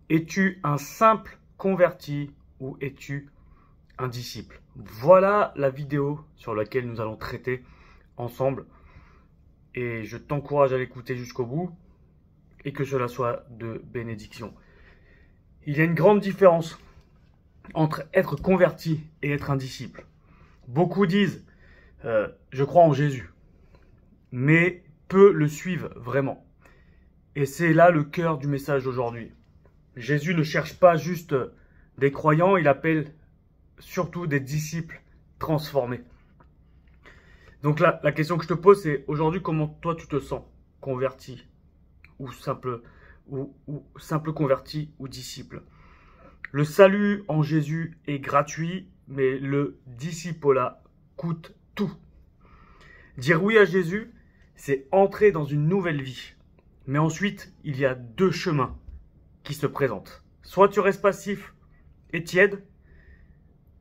Es-tu un simple converti ou es-tu un disciple? Voilà la vidéo sur laquelle nous allons traiter ensemble. Et je t'encourage à l'écouter jusqu'au bout et que cela soit de bénédiction. Il y a une grande différence entre être converti et être un disciple. Beaucoup disent je crois en Jésus, mais peu le suivent vraiment. Et c'est là le cœur du message d'aujourd'hui. Jésus ne cherche pas juste des croyants, il appelle surtout des disciples transformés. Donc là, la question que je te pose, c'est aujourd'hui, comment toi tu te sens? Converti ou simple converti ou disciple? Le salut en Jésus est gratuit, mais le discipolat coûte tout. Dire oui à Jésus, c'est entrer dans une nouvelle vie. Mais ensuite, il y a deux chemins qui se présentent. Soit tu restes passif et tiède,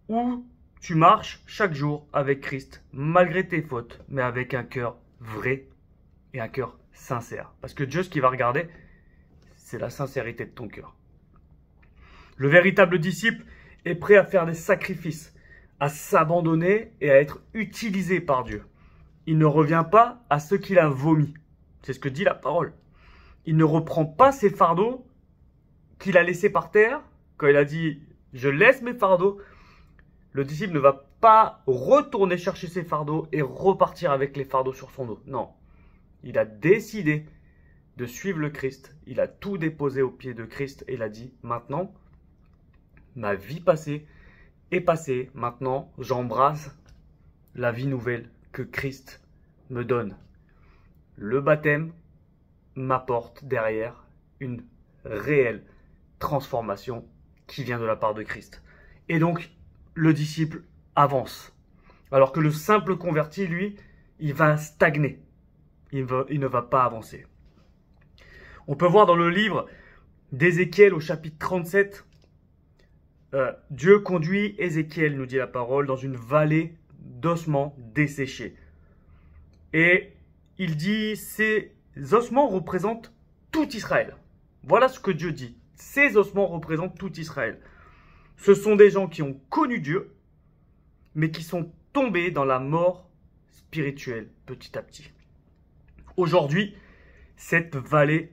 ou tu marches chaque jour avec Christ, malgré tes fautes, mais avec un cœur vrai et un cœur sincère. Parce que Dieu, ce qu'il va regarder, c'est la sincérité de ton cœur. Le véritable disciple est prêt à faire des sacrifices, à s'abandonner et à être utilisé par Dieu. Il ne revient pas à ce qu'il a vomi. C'est ce que dit la parole. Il ne reprend pas ses fardeaux qu'il a laissés par terre. Quand il a dit « je laisse mes fardeaux », le disciple ne va pas retourner chercher ses fardeaux et repartir avec les fardeaux sur son dos. Non, il a décidé de suivre le Christ. Il a tout déposé aux pieds de Christ et il a dit « maintenant, ma vie passée est passée. Maintenant, j'embrasse la vie nouvelle que Christ me donne. » Le baptême m'apporte derrière une réelle transformation qui vient de la part de Christ. Et donc, le disciple avance. Alors que le simple converti, lui, il va stagner. Il ne va pas avancer. On peut voir dans le livre d'Ézéchiel au chapitre 37, Dieu conduit Ézéchiel, nous dit la parole, dans une vallée d'ossements desséchés. Et il dit, ces ossements représentent tout Israël. Voilà ce que Dieu dit. Ces ossements représentent tout Israël. Ce sont des gens qui ont connu Dieu, mais qui sont tombés dans la mort spirituelle petit à petit. Aujourd'hui, cette vallée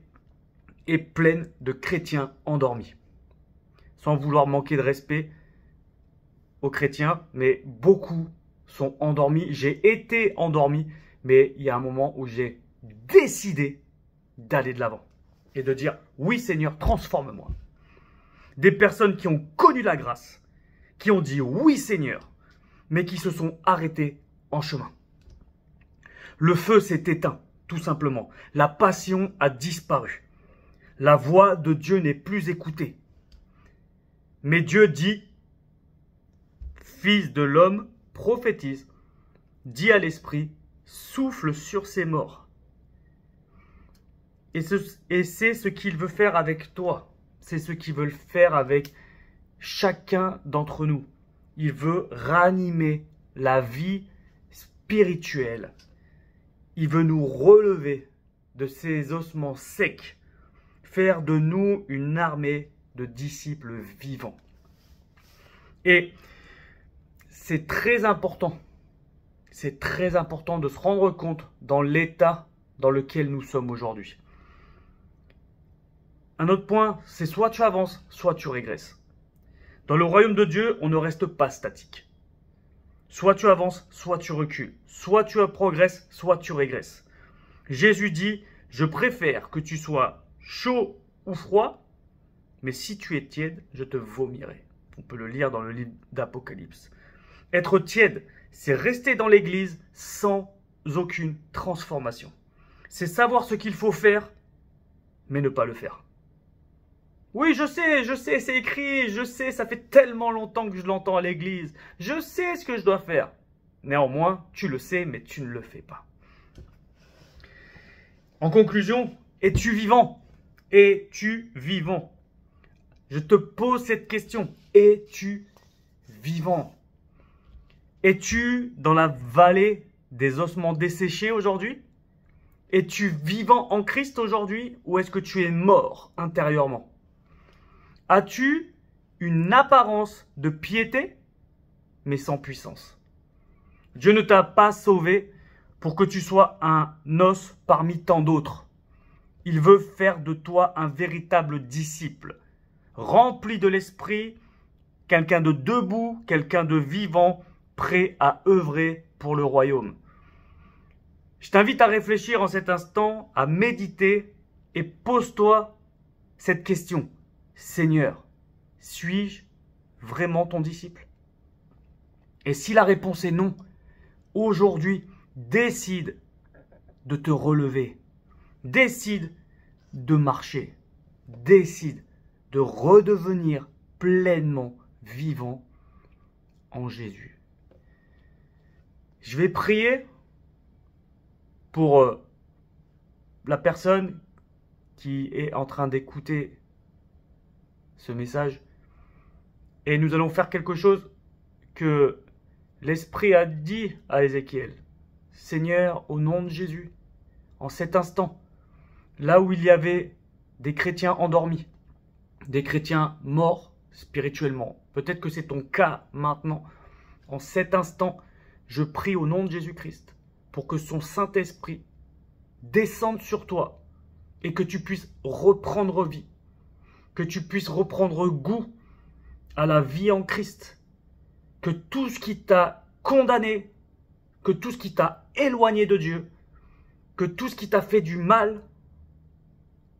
est pleine de chrétiens endormis. Sans vouloir manquer de respect aux chrétiens, mais beaucoup sont endormis. J'ai été endormi, mais il y a un moment où j'ai décidé d'aller de l'avant et de dire « Oui Seigneur, transforme-moi ». Des personnes qui ont connu la grâce, qui ont dit « Oui Seigneur », mais qui se sont arrêtées en chemin. Le feu s'est éteint, tout simplement. La passion a disparu. La voix de Dieu n'est plus écoutée. Mais Dieu dit « Fils de l'homme, prophétise, dis à l'esprit, souffle sur ses morts. » Et c'est ce qu'il veut faire avec toi. C'est ce qu'il veut faire avec chacun d'entre nous. Il veut ranimer la vie spirituelle. Il veut nous relever de ces ossements secs. Faire de nous une armée de disciples vivants. Et c'est très important. C'est très important de se rendre compte dans l'état dans lequel nous sommes aujourd'hui. Un autre point, c'est soit tu avances, soit tu régresses. Dans le royaume de Dieu, on ne reste pas statique. Soit tu avances, soit tu recules. Soit tu progresses, soit tu régresses. Jésus dit, je préfère que tu sois chaud ou froid, mais si tu es tiède, je te vomirai. On peut le lire dans le livre d'Apocalypse. Être tiède, c'est rester dans l'église sans aucune transformation. C'est savoir ce qu'il faut faire, mais ne pas le faire. Oui, je sais, c'est écrit, je sais, ça fait tellement longtemps que je l'entends à l'église. Je sais ce que je dois faire. Néanmoins, tu le sais, mais tu ne le fais pas. En conclusion, es-tu vivant? Es-tu vivant? Je te pose cette question. Es-tu vivant? Es-tu dans la vallée des ossements desséchés aujourd'hui? Es-tu vivant en Christ aujourd'hui ou est-ce que tu es mort intérieurement? As-tu une apparence de piété, mais sans puissance? Dieu ne t'a pas sauvé pour que tu sois un os parmi tant d'autres. Il veut faire de toi un véritable disciple, rempli de l'esprit, quelqu'un de debout, quelqu'un de vivant, prêt à œuvrer pour le royaume. Je t'invite à réfléchir en cet instant, à méditer et pose-toi cette question. Seigneur, suis-je vraiment ton disciple? Et si la réponse est non, aujourd'hui, décide de te relever. Décide de marcher. Décide de redevenir pleinement vivant en Jésus. Je vais prier pour la personne qui est en train d'écouter ce message. Et nous allons faire quelque chose que l'Esprit a dit à Ézéchiel. Seigneur, au nom de Jésus, en cet instant, là où il y avait des chrétiens endormis, des chrétiens morts spirituellement, peut-être que c'est ton cas maintenant, en cet instant, je prie au nom de Jésus-Christ pour que son Saint-Esprit descende sur toi et que tu puisses reprendre vie, que tu puisses reprendre goût à la vie en Christ, que tout ce qui t'a condamné, que tout ce qui t'a éloigné de Dieu, que tout ce qui t'a fait du mal,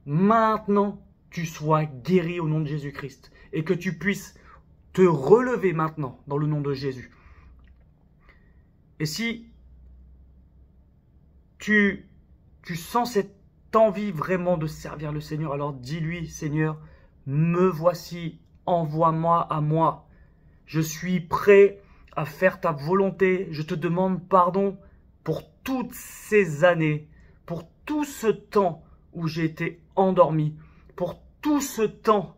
maintenant tu sois guéri au nom de Jésus-Christ et que tu puisses te relever maintenant dans le nom de Jésus. Et si tu sens cette envie vraiment de servir le Seigneur, alors dis-lui, Seigneur, me voici, envoie-moi à moi. Je suis prêt à faire ta volonté. Je te demande pardon pour toutes ces années, pour tout ce temps où j'ai été endormi, pour tout ce temps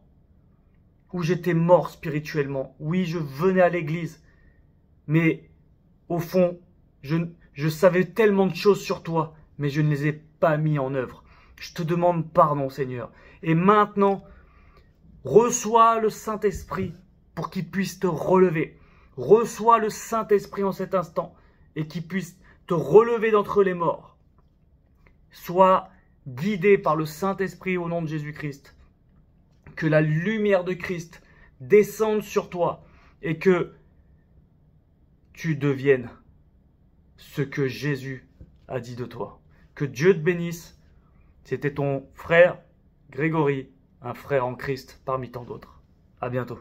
où j'étais mort spirituellement. Oui, je venais à l'église, mais au fond, je savais tellement de choses sur toi, mais je ne les ai pas mis en œuvre. Je te demande pardon, Seigneur. Et maintenant, reçois le Saint-Esprit pour qu'il puisse te relever. Reçois le Saint-Esprit en cet instant et qu'il puisse te relever d'entre les morts. Sois guidé par le Saint-Esprit au nom de Jésus-Christ. Que la lumière de Christ descende sur toi et que tu deviennes ce que Jésus a dit de toi. Que Dieu te bénisse. C'était ton frère Grégory, un frère en Christ parmi tant d'autres. À bientôt.